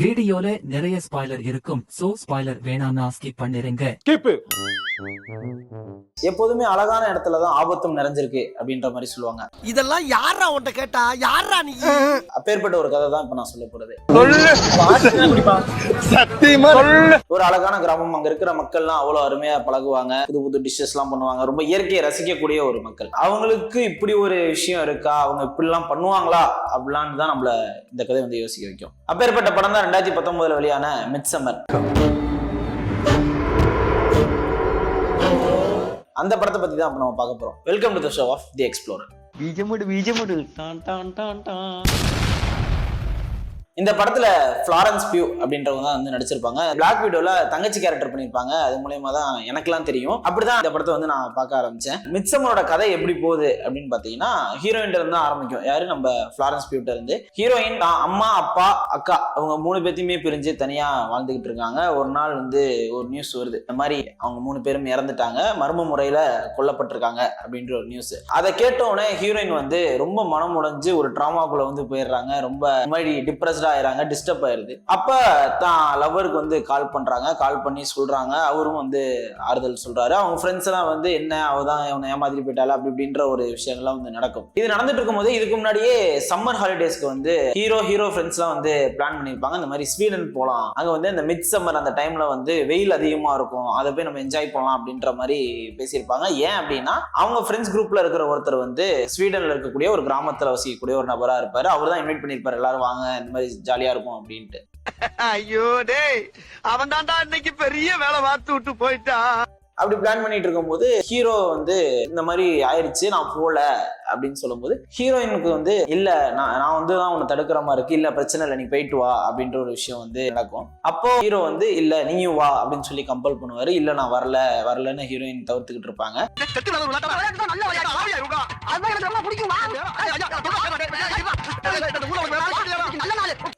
வீடியோல நிறைய ஸ்பாய்லர் இருக்கும். சோ ஸ்பாய்லர் வேணாம்னா ஸ்கிப் பண்ணிருங்க. எப்போதுமே அழகான இடத்துலதான் ஆபத்தும் நிறைஞ்சிருக்கு அப்படின்ற மாதிரி சொல்லுவாங்க. இதெல்லாம் யாரா உன்கிட்ட கேட்டா? யாரா நீ? அப்பேற்பட்ட ஒரு கதை தான் இப்ப நான் சொல்ல போறது. ஒரு அழகான கிராமம். அங்க இருக்கிற மக்கள்லாம் அவ்வளவு அருமையா பழகுவாங்க, புது புது டிஷ்ஷஸ் எல்லாம் பண்ணுவாங்க, ரொம்ப இயற்கையை ரசிக்கக்கூடிய ஒரு மக்கள். அவங்களுக்கு இப்படி ஒரு விஷயம் இருக்கா, அவங்க இப்படி எல்லாம் பண்ணுவாங்களா அப்படிலான்னு தான் நம்மள இந்த கதை வந்து யோசிக்க வைக்கும். அப்பேற்பட்ட படம் தான் 2019 வெளியான மிட்சம்மர். அந்த படத்தை பத்தி தான் நம்ம பார்க்க போறோம். Welcome to the show of the explorer. பீஜமுடு டான் டான் டான் டான். இந்த படத்துல ஃப்ளாரன்ஸ் பியூ அப்படின்றவங்க தான் வந்து நடிச்சிருப்பாங்க. பிளாக் வீடோல தங்கச்சி கேரக்டர் பண்ணிருப்பாங்க. அது மூலயமா தான் எனக்கெல்லாம் தெரியும். அப்படிதான் இந்த படத்தை வந்து நான் பார்க்க ஆரம்பிச்சேன். மிட்சம்மரோட கதை எப்படி போகுது அப்படின்னு பாத்தீங்கன்னா, ஹீரோயின் இருந்து ஆரம்பிக்கும். யாரு? நம்ம ஃப்ளாரன்ஸ் பியூட்ட இருந்து. ஹீரோயின் அம்மா, அப்பா, அக்கா அவங்க 3 பேத்தையுமே பிரிஞ்சு தனியா வாழ்ந்துகிட்டு இருக்காங்க. ஒரு நாள் வந்து ஒரு நியூஸ் வருது, இந்த மாதிரி அவங்க 3 பேரும் இறந்துட்டாங்க, மர்ம முறையில கொல்லப்பட்டிருக்காங்க அப்படின்ற ஒரு நியூஸ். அதை கேட்ட உடனே ஹீரோயின் வந்து ரொம்ப மனம் உடைஞ்சு ஒரு டிராமாக்குள்ள வந்து போயிடுறாங்க. ரொம்ப மாதிரி டிப்ரெஸ்டா ஆயிராங்க, டிஸ்டர்ப் ஆயிருது. அப்ப தான் லவ்வருக்கு வந்து கால் பண்றாங்க. கால் பண்ணி சொல்றாங்க. அவரும் வந்து ஆறுதல் சொல்றாரு. அவங்க ஃப்ரெண்ட்ஸ் எல்லாம் வந்து என்ன அவதான் அவனை ஏமாத்திட்டு போயிட்டால அப்படி இப்படின்ற ஒரு விஷயங்கள்லாம் வந்து நடக்கும். இது நடந்துட்டு இருக்கும் போது இதுக்கு முன்னாடியே சம்மர் ஹாலிடேஸ்க்கு வந்து ஹீரோ ஃப்ரெண்ட்ஸ் எல்லாம் வந்து பிளான் பண்ணிருப்பாங்க. இந்த மாதிரி ஸ்வீடன் போலாம், அங்க வந்து இந்த மிட் சம்மர் அந்த டைம்ல வந்து வெயில் அதிகமா இருக்கும், அதை போய் நம்ம என்ஜாய் பண்ணலாம் அப்படின்ற மாதிரி பேசியிருப்பாங்க. ஏன் அப்படின்னா அவங்க ஃப்ரெண்ட்ஸ் குரூப்ல இருக்கிற ஒருத்தர் வந்து ஸ்வீடன்ல இருக்கக்கூடிய ஒரு கிராமத்துல வசிக்கக்கூடிய ஒரு நபரா இருப்பாரு. அவர் தான் இன்வைட் பண்ணிருப்பாரு, எல்லாரும் வாங்க இந்த மாதிரி ஜாலியா இருக்கும் அப்படின்ட்டு. ஐயோ டேய், அவன் தான்டா இன்னைக்கு பெரிய வேலை பார்த்து விட்டு போயிட்டான். அப்படி பிளான் பண்ணிட்டு இருக்கும் போது ஹீரோ வந்து இந்த மாதிரி ஆயிடுச்சு, நான் போல அப்படின்னு சொல்லும் போது ஹீரோயினுக்கு வந்து இல்ல நான் வந்து தான் உன்னை தடுக்கிற மாதிரி இருக்கு, இல்ல பிரச்சனை இல்லை நீ போயிட்டு வா அப்படின்ற ஒரு விஷயம் வந்து நடக்கும். அப்போ ஹீரோ வந்து இல்ல நீயும் வா அப்படின்னு சொல்லி கம்பல் பண்ணுவாரு. இல்ல நான் வரலன்னு ஹீரோயின் தவிர்த்துக்கிட்டு இருப்பாங்க.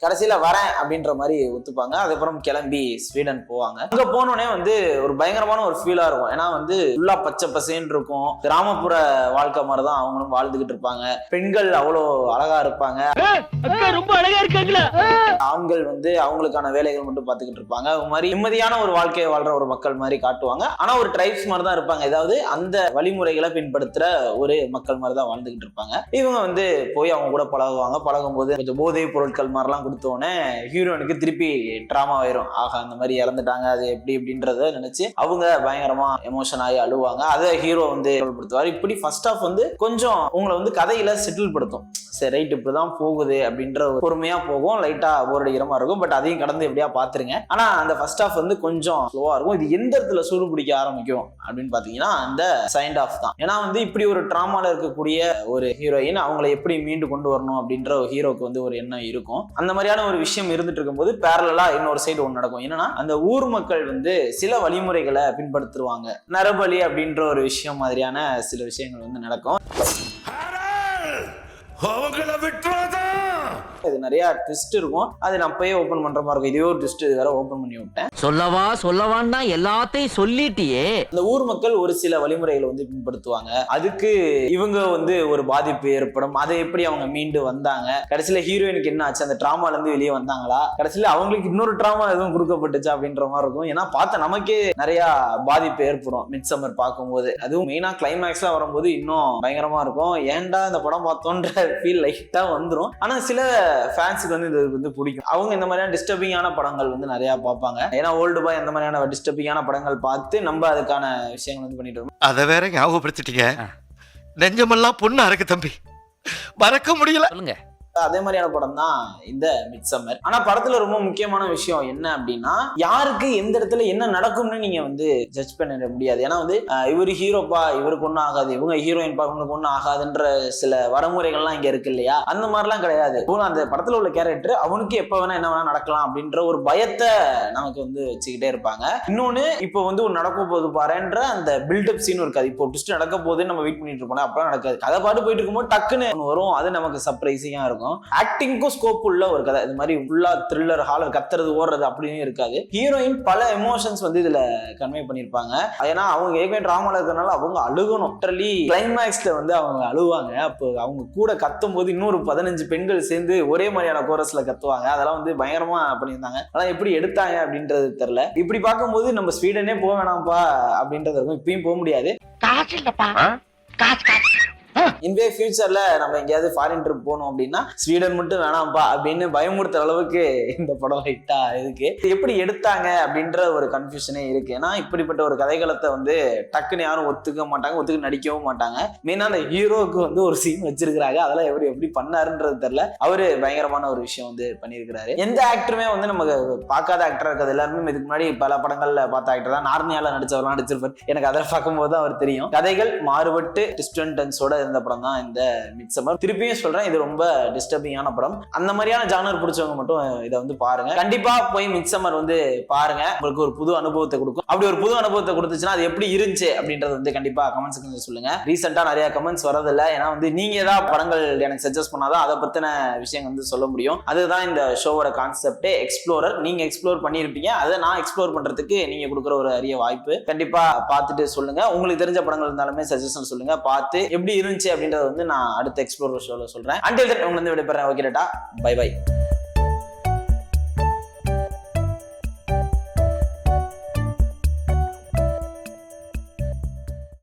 கடைசியில வரேன் அப்படின்ற மாதிரி ஒத்துப்பாங்க. அதுக்கப்புறம் கிளம்பி ஸ்வீடன் போவாங்க. அங்க போனோடனே வந்து ஒரு பயங்கரமான ஒரு ஃபீலா இருக்கும். ஏன்னா வந்து ஃபுல்லா பச்சை பசேன்னு இருக்கும். கிராமப்புற வாழ்க்கை மாதிரிதான் அவங்களும் வாழ்ந்துகிட்டு இருப்பாங்க. பெண்கள் அவ்வளோ அழகா இருப்பாங்க, ரொம்ப அழகா இருக்காங்களா. ஆண்கள் வந்து அவங்களுக்கான வேலைகள் மட்டும் பார்த்துக்கிட்டு இருப்பாங்க. அது மாதிரி நிம்மதியான ஒரு வாழ்க்கையை வாழ்ற ஒரு மக்கள் மாதிரி காட்டுவாங்க. ஆனா ஒரு ட்ரைப்ஸ் மாதிரி தான் இருப்பாங்க. ஏதாவது அந்த வழிமுறைகளை பின்பற்றுற ஒரு மக்கள் மாதிரி தான் வாழ்ந்துகிட்டு இருப்பாங்க. இவங்க வந்து போய் அவங்க கூட பழகுவாங்க. பழகும் போது கொஞ்சம் போதை பொருட்கள் மாதிரிலாம் கொடுத்தோடனே ஹீரோனுக்கு திருப்பி டிராமா ஆயிரும். ஆகா அந்த மாதிரி இறந்துட்டாங்க, அது எப்படி இப்படின்றத நினைச்சு அவங்க பயங்கரமா எமோஷன் ஆகி அழுவாங்க. அதை ஹீரோ வந்து படுத்துவார். இப்படி ஃபர்ஸ்ட் ஆஃப் வந்து கொஞ்சம் உங்களை வந்து கதையில செட்டில் படுத்தும். சரி ரைட் இப்படிதான் போகுது அப்படின்ற ஒரு பொறுமையா போகும். லைட்டா போர் அடிக்கிற மாதிரி இருக்கும். பட் அதையும் கடந்து எப்படியா பாத்துருங்க. ஆனா அந்த ஃபர்ஸ்ட் ஆஃப் வந்து கொஞ்சம் ஸ்லோவா இருக்கும். இது எந்த இடத்துல சூடு பிடிக்க ஆரம்பிக்கும் அப்படின்னு பாத்தீங்கன்னா அந்த செகண்ட் ஆஃப் தான். ஏன்னா வந்து இப்படி ஒரு டிராமால இருக்கக்கூடிய ஒரு ஹீரோயின் அவங்களை எப்படி மீண்டு கொண்டு வரணும் அப்படின்ற ஒரு ஹீரோக்கு வந்து ஒரு எண்ணம் இருக்கும். அந்த மாதிரியான ஒரு விஷயம் இருந்துட்டு இருக்கும்போது பேரலா இன்னொரு சைடு ஒன்று நடக்கும். என்னன்னா அந்த ஊர் மக்கள் வந்து சில வழிமுறைகளை பின்பற்றுவாங்க. நரபலி அப்படின்ற ஒரு விஷயம் மாதிரியான சில விஷயங்கள் வந்து நடக்கும். இது நிறைய ட்விஸ்ட் இருக்கும். அது நான் அப்பயே ஓபன் பண்ற மாதிரி இருக்கும். இதே ஒரு ட்விஸ்ட் இது வேற ஓபன் பண்ணி விட்டேன். சொல்லவான்னா எல்லாத்தையும் சொல்லிட்டியே. இந்த ஊர் மக்கள் ஒரு சில வழிமுறைகளை வந்து பின்படுத்துவாங்க. அதுக்கு இவங்க வந்து ஒரு பாதிப்பு ஏற்படும். அதை எப்படி அவங்க மீண்டு வந்தாங்க, கடைசியில ஹீரோயினுக்கு என்ன ஆச்சு, அந்த டிராமால இருந்து வெளியே வந்தாங்களா, கடைசியில அவங்களுக்கு இன்னொரு டிராமா எதுவும் கொடுக்கப்பட்டுச்சா அப்படின்ற மாதிரி இருக்கும். ஏன்னா பார்த்த நமக்கே நிறைய பாதிப்பு ஏற்படும் மிட்சம்மர் பார்க்கும்போது. அதுவும் மெயினா கிளைமேக்ஸ்லாம் வரும்போது இன்னும் பயங்கரமா இருக்கும். ஏன்டா இந்த படம் பார்த்தோன்ற ஃபீல் லைட்டா வந்துடும். ஆனா சில ஃபேன்ஸுக்கு வந்து இது வந்து பிடிக்கும். அவங்க இந்த மாதிரியான டிஸ்டர்பிங்கான படங்கள் வந்து நிறைய பார்ப்பாங்க. ஏன்னா ஓல்டு பாய் அந்த மாதிரியான டிஸ்டர்பிங்கான படங்கள் பார்த்து நம்ம அதுக்கான விஷயங்கள் வந்து பண்ணிட்டு இருக்கோம். அதை வேற ஞாபகப்படுத்திட்டீங்க. நெஞ்சமெல்லாம் பொண்ணு அறக்கு தம்பி, மறக்க முடியல. சொல்லுங்க. அதே மாதிரியான படம் தான் இந்த மிட்சம்மர். ஆனா படத்துல ரொம்ப முக்கியமான விஷயம் என்ன அப்படின்னா, யாருக்கு எந்த இடத்துல என்ன நடக்கும்னு நீங்க வந்து ஜட்ஜ் பண்ண முடியாது. ஏன்னா வந்து இவரு ஹீரோப்பா இவருக்கு ஒன்றும் ஆகாது, இவங்க ஹீரோயின் பா இவங்களுக்கு ஒன்றும் ஆகாதுன்ற சில வரமுறைகள்லாம் இங்க இருக்கு இல்லையா, அந்த மாதிரிலாம் கிடையாது. அந்த படத்துல உள்ள கேரக்டர் அவனுக்கு எப்ப வேணா என்ன வேணா நடக்கலாம் அப்படின்ற ஒரு பயத்தை நமக்கு வந்து வச்சுக்கிட்டே இருப்பாங்க. இன்னொன்னு இப்போ வந்து ஒரு நடக்க போது பாருன்ற அந்த பில்டப் சீன் இருக்காது. இப்போ ட்விஸ்ட் நடக்க போதுன்னு நம்ம வெயிட் பண்ணிட்டு இருப்போம், அப்பெல்லாம் நடக்காது. கதை பாட்டு போயிட்டு இருக்கும்போது டக்குன்னு வரும், அது நமக்கு சர்ப்ரைசிங்கா இருக்கும். இருக்கும். ஆக்டிங்க்கும் ஸ்கோப் உள்ள ஒரு கதை. இது மாதிரி ஃபுல்லா த்ரில்லர் ஹாலர் கத்துறது ஓடுறது அப்படின்னு இருக்காது. ஹீரோயின் பல எமோஷன்ஸ் வந்து இதுல கன்வே பண்ணிருப்பாங்க. ஏன்னா அவங்க ஏற்கனவே டிராமால இருக்கிறதுனால அவங்க அழுகணும். கிளைமேக்ஸ்ல வந்து அவங்க அழுவாங்க. அப்போ அவங்க கூட கத்தும் போது இன்னொரு 15 பெண்கள் சேர்ந்து ஒரே மாதிரியான கோரஸ்ல கத்துவாங்க. அதெல்லாம் வந்து பயங்கரமா பண்ணியிருந்தாங்க. அதெல்லாம் எப்படி எடுத்தாங்க அப்படின்றது தெரியல. இப்படி பார்க்கும்போது நம்ம ஸ்வீடனே போக வேணாம்ப்பா அப்படின்றது இருக்கும். இப்பயும் போக முடியாது. இன்வே ஃபியூச்சர்ல நம்ம எங்கேயாவது ஃபாரின் ட்ரிப் போனோம் அப்படின்னா ஸ்வீடன் மட்டும் வேணாம்ப்பா அப்படின்னு பயமுறுத்துற அளவுக்கு இந்த படம் லைட்டா இருக்கு. எப்படி எடுத்தாங்க அப்படின்ற ஒரு கன்ஃபியூஷனே இருக்கு. ஏன்னா இப்படிப்பட்ட ஒரு கதைகளத்தை வந்து டக்குன்னு யாரும் ஒத்துக்க மாட்டாங்க, ஒத்துக்க நடிக்கவும் மாட்டாங்க. மெயினா அந்த ஹீரோவுக்கு வந்து ஒரு சீன் வச்சிருக்கிறாங்க. அதெல்லாம் எப்படி பண்ணாருன்றது தெரியல. அவரு பயங்கரமான ஒரு விஷயம் வந்து பண்ணியிருக்கிறாரு. எந்த ஆக்டருமே வந்து நமக்கு பார்க்காத ஆக்டரா இருக்காது. எல்லாருமே இதுக்கு முன்னாடி பல படங்கள்ல பார்த்த ஆக்டர் தான். நார்னியால நடிச்சவரெல்லாம் நடிச்சிருப்பாரு. எனக்கு அதை பார்க்கும்போது அவர் தெரியும். கதைகள் மாறுபட்டு டிஸ்டன்டன்ஸோட இருந்த படம் தான் இந்த மிட்சம்மர். திருப்பியும் சொல்றேன், இது ரொம்ப டிஸ்டர்பிங்கான படம். அந்த மாதிரியான ஜானர் பிடிச்சவங்க மட்டும் இதை வந்து பாருங்க. கண்டிப்பா போய் மிட்சம்மர் வந்து பாருங்க. உங்களுக்கு ஒரு புது அனுபவத்தை கொடுக்கும். அப்படி ஒரு புது அனுபவத்தை கொடுத்துச்சுன்னா அது எப்படி இருந்துச்சு அப்படின்றது வந்து கண்டிப்பா கமெண்ட் செக்ஷன்ல சொல்லுங்க. ரீசெண்டா நிறைய கமெண்ட்ஸ் வரதில்லை. ஏன்னா வந்து நீங்க ஏதாவது படங்கள் எனக்கு சஜஸ்ட் பண்ணாதான் அதை பத்தின விஷயம் வந்து சொல்ல முடியும். அதுதான் இந்த ஷோவோட கான்செப்டே, எக்ஸ்ப்ளோரர். நீங்க எக்ஸ்ப்ளோர் பண்ணிருப்பீங்க, அதை நான் எக்ஸ்ப்ளோர் பண்றதுக்கு நீங்க கொடுக்குற ஒரு அரிய வாய்ப்பு. கண்டிப்பா பார்த்துட்டு சொல்லுங்க. உங்களுக்கு தெரிஞ்ச படங்கள் இருந்தாலுமே சஜஷன் சொல்லுங்க. பார்த்து எப்படி இருந்துச்சு அப்படின்றத வந்து நான் அடுத்த எக்ஸ்ப்ளோரர் ஷோல சொல்றேன். அன்டில் தென் உங்க வந்து விடைபெறேன். Okay tata, bye by.